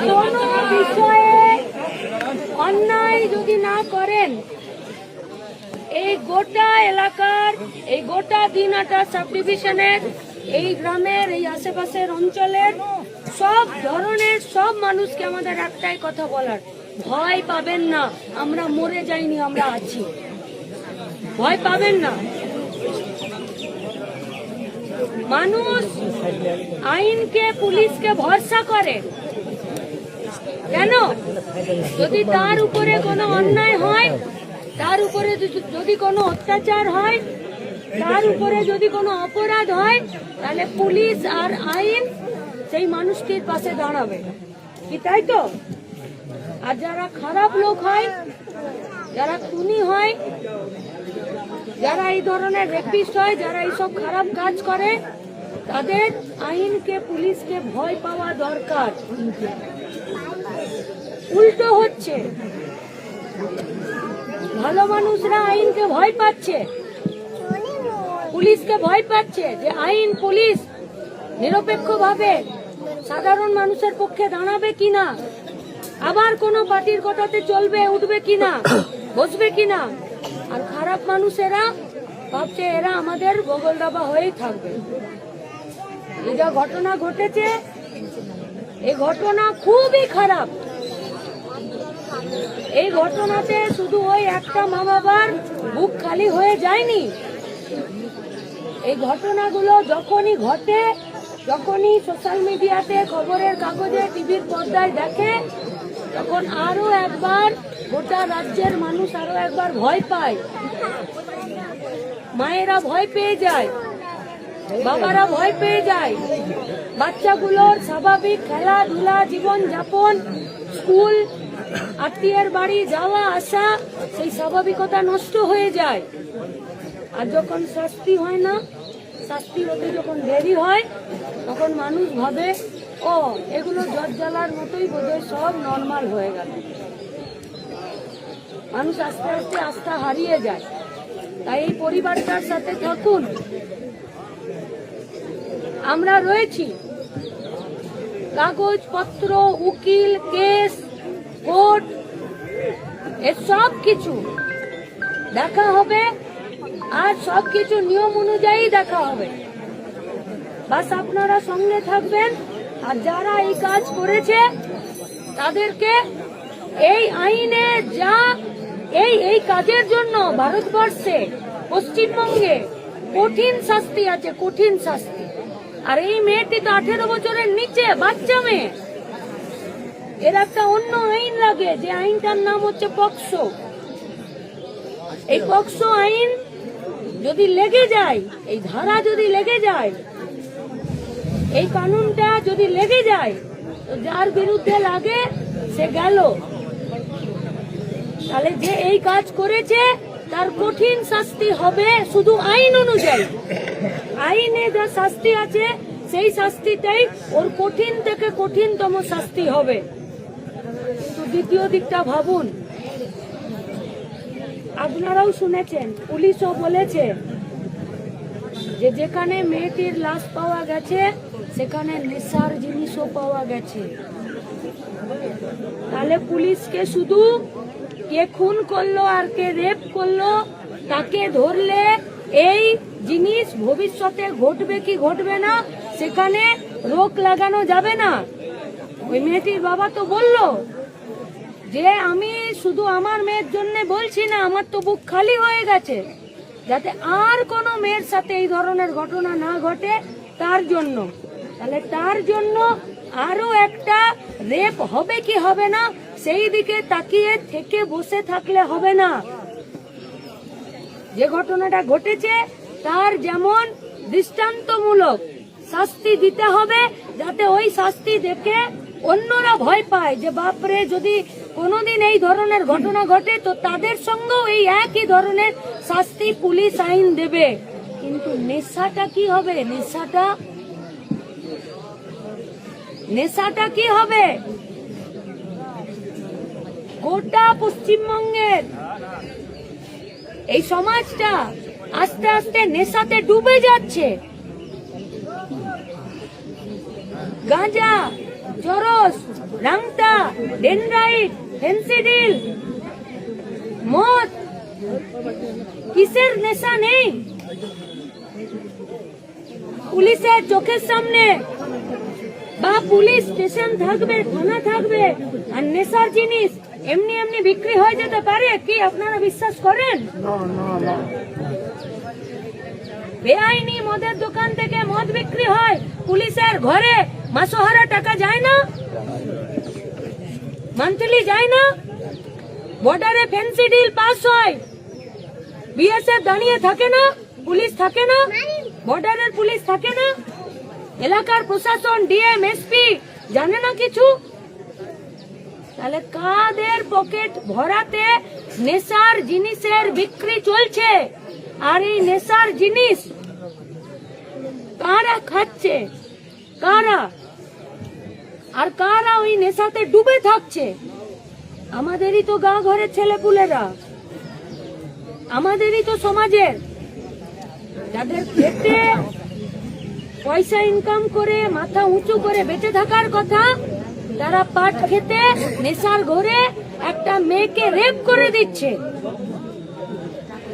কোন বিষয়ে অন্যায় যদি না করেন, এই গোটা এলাকার, এই গোটা দিনহাটা সাব ডিভিশনের, এই গ্রামের, এই আশেপাশের অঞ্চলের সব ধরনের সব মানুষকে আমাদের একটাই কথা বলার, ভয় পাবেন না, আমরা মরে যাইনি, আমরা আছি, ভয় পাবেন না। মানুষ আইনকে, পুলিশকে ভরসা করে কেন? যদি তার উপরে কোনো অন্যায় হয়, তার উপরে যদি কোনো অত্যাচার হয়, তার উপরে যদি কোনো অপরাধ হয়, তাহলে পুলিশ আর আইন সেই মানুষটির পাশে দাঁড়াবে, কি তাই তো? আর যারা খারাপ লোক হয়, যারা খুনি হয়, যারা এই ধরনের রেপিস্ট হয়, যারা এইসব খারাপ কাজ করে, তাদের আইনকে, পুলিশকে ভয় পাওয়া দরকার। উল্টো হচ্ছে, ভালো মানুষরা আইনকে ভয় পাচ্ছে, পুলিশকে ভয় পাচ্ছে যে আইন, পুলিশ নিরপেক্ষভাবে সাধারণ মানুষের পক্ষে দাঁড়াবে কিনা, আবার কোনো পার্টির কথাতে চলবে, উঠবে কিনা, বসবে কিনা। আর খারাপ মানুষেরা ভাবছে এরা আমাদের বগল দাবা হয়েই থাকবে। এই যা ঘটনা ঘটেছে, এই ঘটনা খুবই খারাপ। এই ঘটনাতে শুধু ওই একটা মা বাবার বুক খালি হয়ে যায়নি, এই ঘটনাগুলো যখনই ঘটে, যখনই সোশ্যাল মিডিয়াতে, খবরের কাগজে, টিভির পর্দায় দেখে, তখন আরো একবার গোটা রাজ্যের মানুষ আরো একবার ভয় পায়। মায়েরা ভয় পেয়ে যায়, বাবারা ভয় পেয়ে যায়, বাচ্চাগুলোর স্বাভাবিক খেলাধুলা, জীবন যাপন, স্কুল, আত্মীয়ের বাড়ি যাওয়া আসা, সেই স্বাভাবিকতা নষ্ট হয়ে যায়। আর যখন শাস্তি হয় না, শাস্তি হতে যখন দেরি হয়, তখন মানুষ ভাবে ও এগুলো জট জ্বালার মতোই বোধহয় সব নর্মাল হয়ে গেল। মানুষ আস্তে আস্তে আস্থা হারিয়ে যায়। তাই এই পরিবারটার সাথে থাকুন, আমরা রয়েছি। কাগজপত্র, উকিল, কেস, কোর্ট, এর সব কিছু দেখা হবে, আর সবকিছু নিয়ম অনুযায়ী দেখা হবে। বাস আপনারা সঙ্গে থাকবেন। আর যারা এই কাজ করেছে তাদেরকে এই আইনে যা এই কাজের জন্য ভারতবর্ষে, পশ্চিমবঙ্গে কঠিন শাস্তি আছে, কঠিন শাস্তি। আর এই মেয়েটি তো 18 বছরের নিচে, বাচ্চা মেয়ে। এর একটা অন্য আইন লাগে, যে আইনটার নাম হচ্ছে পক্সো। এই পক্সো আইন যদি লেগে যায়, এই ধারা যদি লেগে যায়, এই কানুনটা যদি লেগে যায়, তো যার বিরুদ্ধে লাগে সে গেল। তাহলে যে এই কাজ করেছে তার কঠিন শাস্তি হবে শুধু আইন অনুযায়ী। আইনে যা শাস্তি আছে সেই শাস্তিতেই ওর কঠিন থেকে কঠিনতম শাস্তি হবে। কিন্তু দ্বিতীয় দিকটা ভাবুন, আপনারাও শুনেছেন, পুলিশও বলেছে যে যেখানে মেয়েটির লাশ পাওয়া গেছে সেখানে নেশার জিনিসও পাওয়া গেছে। তাহলে পুলিশকে শুধু কে খুন করলো আর কে রেপ করলো তাকে ধরলে এই জিনিস ভবিষ্যতে ঘটবে কি ঘটবে না সেখানে রোক লাগানো যাবে না। ওই মেয়েটির বাবা তো বলল যে আমি শুধু আমার মেয়ের জন্য বলছি না, আমার তো বুক খালি হয়ে গেছে, যাতে আর কোনো মেয়ের সাথে এই ধরনের ঘটনা না ঘটে তার জন্য। তাহলে তার জন্য আরো একটা রেপ হবে কি হবে না সেই দিকে তাকিয়ে থেকে বসে থাকলে হবে না। যে ঘটনাটা ঘটেছে তার যেমন দৃষ্টান্তমূলক শাস্তি দিতে হবে, যাতে ওই শাস্তি দেখে অন্যরা ভয় পায় যে বাপরে যদি কোনোদিন এই ধরনের ঘটনা ঘটে তো তাদের সঙ্গেও এই একই ধরনের শাস্তি পুলিশ আইন দেবে। কিন্তু নেশাটা কি হবে? নেশাটা কি হবে? গোটা পশ্চিমবঙ্গের এই সমাজটা আস্তে আস্তে নেশাতে ডুবে যাচ্ছে। গাঁজা, চরস, ঘোষ, রাংতা, ডেনরাইট, ফেন্সিডিল, মদ, কিসের নেশা নেই? পুলিশের চোখের সামনে বা পুলিশ স্টেশন থাকবে, থানা থাকবে, আর নেশার জিনিস এমনি এমনি বিক্রি হয়ে যেতে পারে কি আপনারা বিশ্বাস করেন? বেআইনি মদের দোকান থেকে মদ বিক্রি হয়, পুলিশের ঘরে মাসোহারা টাকা যায় না, মান্থলি যায় না? বর্ডারে ফেন্সি ডিল পাস হয়, বিএসএফ দাঁড়িয়ে থাকে না? পুলিশ থাকে না? বর্ডারের পুলিশ থাকে না? এলাকার প্রশাসন, ডিএম, এসপি জানে না কিছু? তাহলে কাদের পকেট ভরাতে নেশার জিনিসের বিক্রি চলছে? আর এই নেশার জিনিস কারা খাচ্ছে? কারা? আর কারা ওই নেশাতে ডুবে থাকছে? আমাদেরই তো গা ঘরের ছেলেপুলেরা, আমাদেরই তো সমাজের, যাদের খেতে পয়সা ইনকাম করে মাথা উঁচু করে বেঁচে থাকার কথা, তারা পাট খেতে নেশার ঘরে একটা মেয়েকে রেপ করে দিচ্ছে।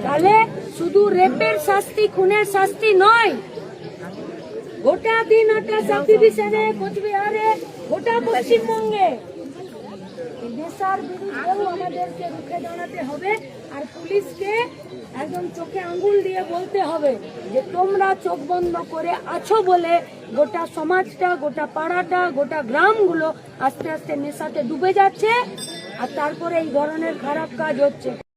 তাহলে শুধু রেপের শাস্তি, খুনের শাস্তি নয়, গোটা দিন সাব ডিভিশনে, কোচবিহারে, গোটা পশ্চিমবঙ্গে নেশার বিরুদ্ধেও আমাদেরকে রুখে দাঁড়াতে হবে। আর পুলিশকে একদম চোখে আঙ্গুল দিয়ে বলতে হবে যে তোমরা চোখ বন্ধ করে আছো বলে গোটা সমাজটা, গোটা পাড়াটা, গোটা গ্রামগুলো আস্তে আস্তে নেশাতে ডুবে যাচ্ছে, আর তারপরে এই ধরনের খারাপ কাজ হচ্ছে।